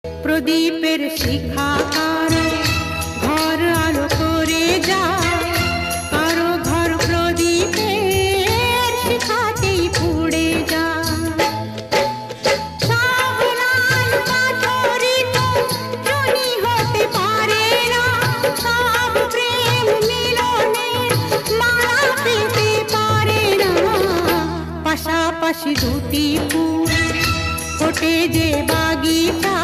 প্রদীপের শিখা কারো ঘর আলো করে যায়, কারো ঘর প্রদীপের শিখাতেই পুড়ে যায়। সব লাল পাথরই তো জনি হতে পারে না, সব প্রেম মিলনের মালা পেতে পারে না। পাশাপাশি দুটি ফুল ফোটে যে বাগিচা,